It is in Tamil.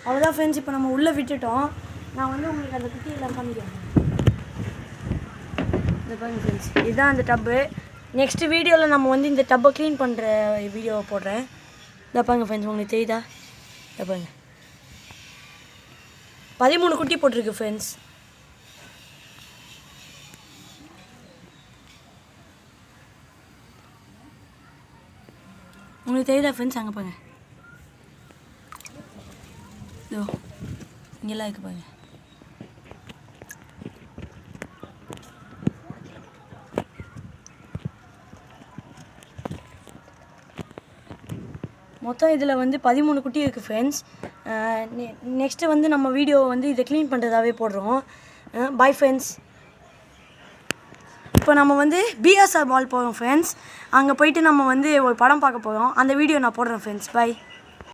அவ்வளோதான் ஃப்ரெண்ட்ஸ். இப்போ நம்ம உள்ளே விட்டுட்டோம். நான் வந்து உங்களுக்கு அந்த குட்டியெல்லாம் காமிக்கிறேன். இந்த பாருங்க ஃப்ரெண்ட்ஸ், இதுதான் அந்த டப்பு. நெக்ஸ்ட் வீடியோவில் நம்ம வந்து இந்த டப்பை க்ளீன் பண்ணுற வீடியோவை போடுறேன். இதை பாருங்க ஃப்ரெண்ட்ஸ், உங்களுக்கு தெரியுதா? இதை பாருங்க, 13 குட்டி போட்டிருக்கு ஃப்ரெண்ட்ஸ். உங்களுக்கு தெரியுதா ஃப்ரெண்ட்ஸ்? அங்கே பாருங்க, இதோ இங்கெல்லாம் இருக்கு பாருங்க. மொத்தம் இதில் வந்து 13 குட்டி இருக்குது ஃப்ரெண்ட்ஸ். நெக்ஸ்ட்டு வந்து நம்ம வீடியோவை வந்து இதை க்ளீன் பண்ணுறதாவே போடுறோம். Bye friends. இப்போ நம்ம வந்து பிஎஸ்ஆர் மால் போகிறோம் ஃப்ரெண்ட்ஸ். அங்கே போயிட்டு நம்ம வந்து ஒரு படம் பார்க்க போகிறோம். அந்த வீடியோ நான் போடுறேன் ஃப்ரெண்ட்ஸ். பாய்.